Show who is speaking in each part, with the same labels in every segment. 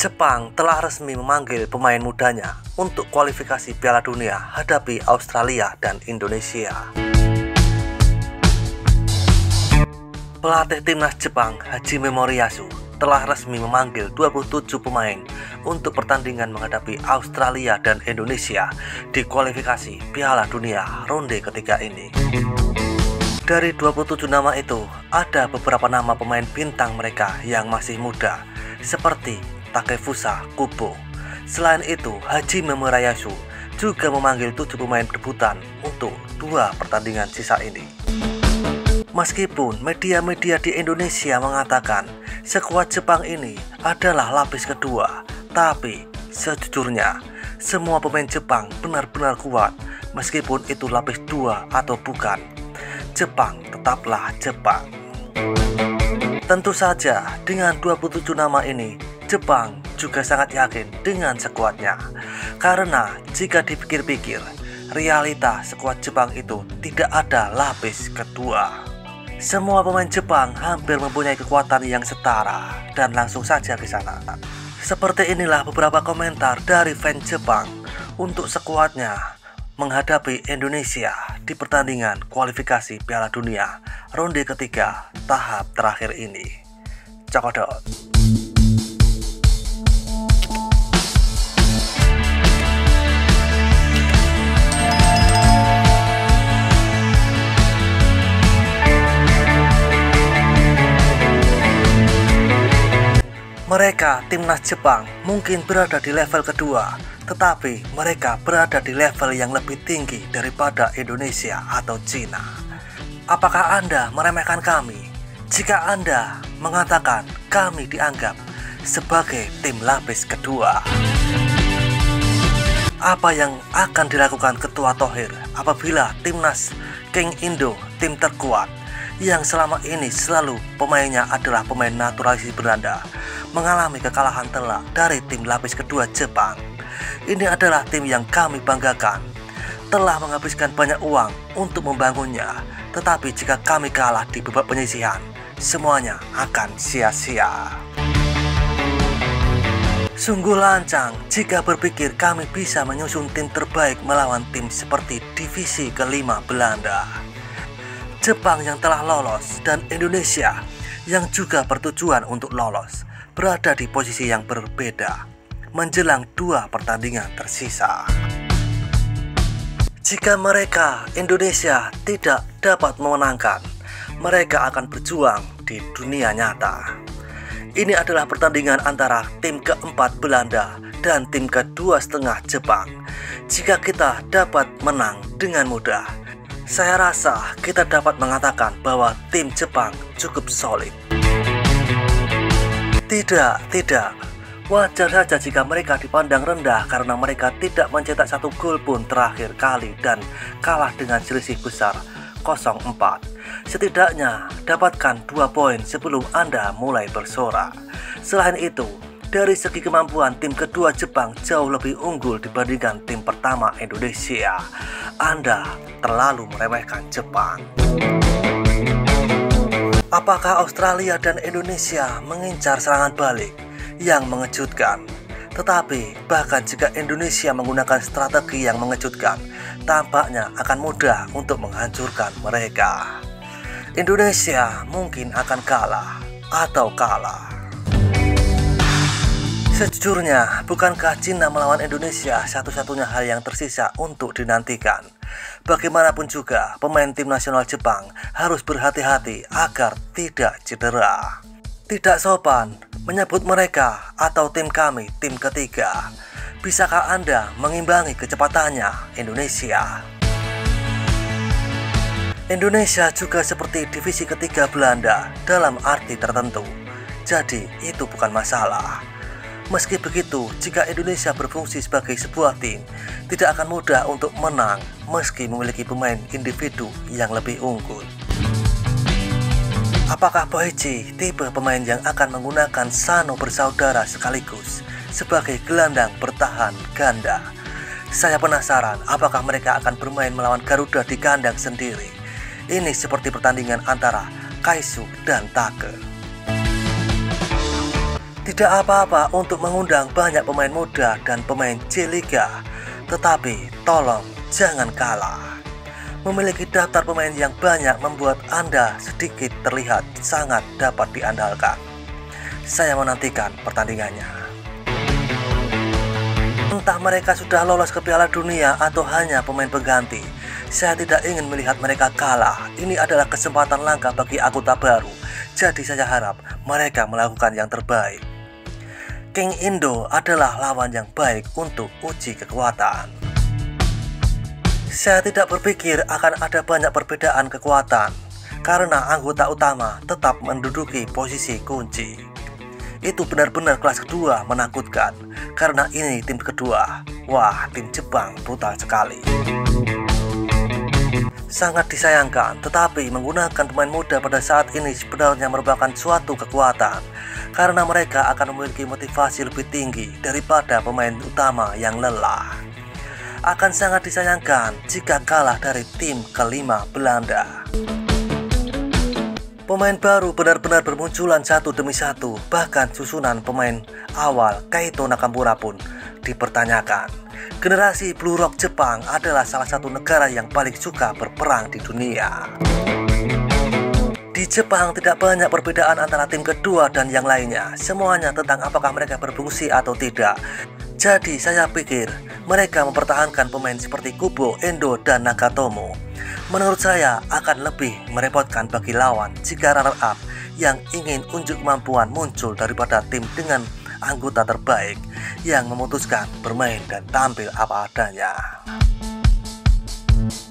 Speaker 1: Jepang telah resmi memanggil pemain mudanya untuk kualifikasi Piala Dunia hadapi Australia dan Indonesia. Pelatih timnas Jepang Hajime Moriyasu telah resmi memanggil 27 pemain untuk pertandingan menghadapi Australia dan Indonesia di kualifikasi Piala Dunia ronde ketiga ini. Dari 27 nama itu, ada beberapa nama pemain bintang mereka yang masih muda, seperti Takefusa Kubo. Selain itu, Hajime Moriyasu juga memanggil 7 pemain debutan untuk 2 pertandingan sisa ini. Meskipun media-media di Indonesia mengatakan skuad Jepang ini adalah lapis kedua, tapi sejujurnya semua pemain Jepang benar-benar kuat. Meskipun itu lapis 2 atau bukan, Jepang tetaplah Jepang. Tentu saja dengan 27 nama ini, Jepang juga sangat yakin dengan skuadnya. Karena jika dipikir-pikir, realita skuad Jepang itu tidak ada lapis kedua. Semua pemain Jepang hampir mempunyai kekuatan yang setara, dan langsung saja ke sana. Seperti inilah beberapa komentar dari fans Jepang untuk skuadnya menghadapi Indonesia di pertandingan kualifikasi Piala Dunia ronde ketiga tahap terakhir ini. Cokodot. Mereka, timnas Jepang, mungkin berada di level kedua, tetapi mereka berada di level yang lebih tinggi daripada Indonesia atau Cina. Apakah Anda meremehkan kami jika Anda mengatakan kami dianggap sebagai tim lapis kedua? Apa yang akan dilakukan Ketua Thohir apabila timnas King Indo, tim terkuat yang selama ini selalu pemainnya adalah pemain naturalisasi Belanda, mengalami kekalahan telak dari tim lapis kedua Jepang? Ini adalah tim yang kami banggakan, telah menghabiskan banyak uang untuk membangunnya, tetapi jika kami kalah di babak penyisihan, semuanya akan sia-sia. Sungguh lancang jika berpikir kami bisa menyusun tim terbaik melawan tim seperti divisi kelima Belanda. Jepang yang telah lolos dan Indonesia yang juga bertujuan untuk lolos berada di posisi yang berbeda menjelang 2 pertandingan tersisa. Jika mereka, Indonesia, tidak dapat memenangkan, mereka akan berjuang di dunia nyata. Ini adalah pertandingan antara tim keempat Belanda dan tim kedua setengah Jepang. Jika kita dapat menang dengan mudah, saya rasa kita dapat mengatakan bahwa tim Jepang cukup solid. Tidak. Wajar saja jika mereka dipandang rendah karena mereka tidak mencetak 1 gol pun terakhir kali dan kalah dengan selisih besar 0-4. Setidaknya dapatkan 2 poin sebelum Anda mulai bersorak. Selain itu, dari segi kemampuan tim kedua Jepang jauh lebih unggul dibandingkan tim pertama Indonesia. Anda terlalu meremehkan Jepang. Apakah Australia dan Indonesia mengincar serangan balik yang mengejutkan? Tetapi bahkan jika Indonesia menggunakan strategi yang mengejutkan, tampaknya akan mudah untuk menghancurkan mereka. Indonesia mungkin akan kalah atau kalah. Sejujurnya, bukankah Cina melawan Indonesia satu-satunya hal yang tersisa untuk dinantikan? Bagaimanapun juga, pemain tim nasional Jepang harus berhati-hati agar tidak cedera. Tidak sopan menyebut mereka atau tim kami tim ketiga. Bisakah Anda mengimbangi kecepatannya Indonesia? Indonesia juga seperti divisi ketiga Belanda dalam arti tertentu. Jadi itu bukan masalah. Meski begitu, jika Indonesia berfungsi sebagai sebuah tim, tidak akan mudah untuk menang meski memiliki pemain individu yang lebih unggul. Apakah Boichi tipe pemain yang akan menggunakan Sano bersaudara sekaligus sebagai gelandang bertahan ganda? Saya penasaran apakah mereka akan bermain melawan Garuda di kandang sendiri. Ini seperti pertandingan antara Kaisu dan Take. Tidak apa-apa untuk mengundang banyak pemain muda dan pemain J-Liga, tetapi tolong jangan kalah. Memiliki daftar pemain yang banyak membuat Anda sedikit terlihat sangat dapat diandalkan. Saya menantikan pertandingannya. Entah mereka sudah lolos ke Piala Dunia atau hanya pemain pengganti, saya tidak ingin melihat mereka kalah. Ini adalah kesempatan langka bagi anggota baru, jadi saya harap mereka melakukan yang terbaik. King Indo adalah lawan yang baik untuk uji kekuatan. Saya tidak berpikir akan ada banyak perbedaan kekuatan, karena anggota utama tetap menduduki posisi kunci. Itu benar-benar kelas kedua menakutkan, karena ini tim kedua. Wah, tim Jepang brutal sekali. Sangat disayangkan, tetapi menggunakan pemain muda pada saat ini sebenarnya merupakan suatu kekuatan, karena mereka akan memiliki motivasi lebih tinggi daripada pemain utama yang lelah. Akan sangat disayangkan jika kalah dari tim kelima Belanda. Pemain baru benar-benar bermunculan satu demi satu, bahkan susunan pemain awal Kaito Nakamura pun dipertanyakan. Generasi Blue Rock Jepang adalah salah satu negara yang paling suka berperang di dunia. Di Jepang tidak banyak perbedaan antara tim kedua dan yang lainnya. Semuanya tentang apakah mereka berfungsi atau tidak. Jadi saya pikir mereka mempertahankan pemain seperti Kubo, Endo, dan Nagatomo. Menurut saya akan lebih merepotkan bagi lawan jika runner up yang ingin unjuk kemampuan muncul daripada tim dengan anggota terbaik yang memutuskan bermain dan tampil apa adanya.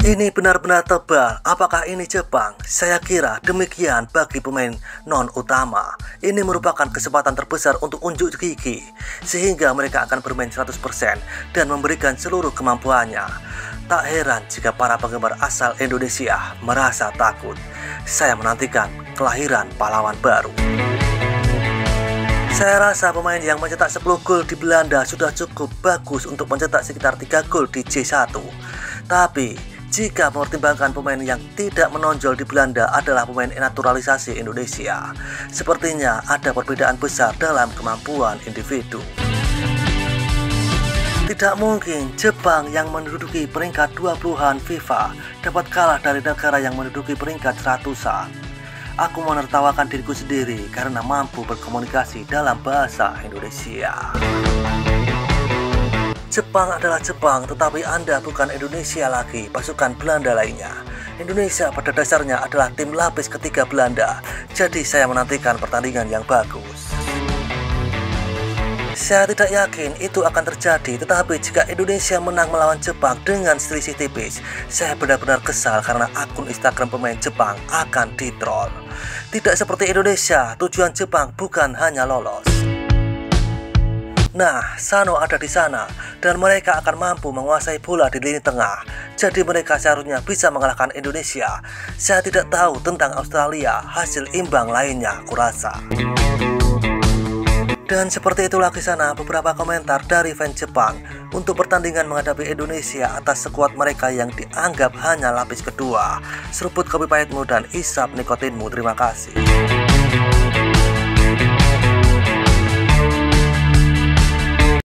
Speaker 1: Ini benar-benar tebal. Apakah ini Jepang? Saya kira demikian bagi pemain non-utama. Ini merupakan kesempatan terbesar untuk unjuk gigi, sehingga mereka akan bermain 100% dan memberikan seluruh kemampuannya. Tak heran jika para penggemar asal Indonesia merasa takut. Saya menantikan kelahiran pahlawan baru. Saya rasa pemain yang mencetak 10 gol di Belanda sudah cukup bagus untuk mencetak sekitar 3 gol di J1. Tapi jika mempertimbangkan pemain yang tidak menonjol di Belanda adalah pemain naturalisasi Indonesia, sepertinya ada perbedaan besar dalam kemampuan individu. Tidak mungkin Jepang yang menduduki peringkat 20-an FIFA dapat kalah dari negara yang menduduki peringkat 100-an. Aku menertawakan diriku sendiri karena mampu berkomunikasi dalam bahasa Indonesia. Jepang adalah Jepang, tetapi Anda bukan Indonesia lagi, pasukan Belanda lainnya. Indonesia pada dasarnya adalah tim lapis ketiga Belanda, jadi saya menantikan pertandingan yang bagus. Saya tidak yakin itu akan terjadi, tetapi jika Indonesia menang melawan Jepang dengan selisih tipis, saya benar-benar kesal karena akun Instagram pemain Jepang akan ditroll. Tidak seperti Indonesia, tujuan Jepang bukan hanya lolos. Nah, Sano ada di sana, dan mereka akan mampu menguasai bola di lini tengah. Jadi mereka seharusnya bisa mengalahkan Indonesia. Saya tidak tahu tentang Australia, hasil imbang lainnya kurasa. Dan seperti itulah kisah beberapa komentar dari fans Jepang untuk pertandingan menghadapi Indonesia atas skuad mereka yang dianggap hanya lapis kedua. Seruput kopi pahitmu dan isap nikotinmu, terima kasih.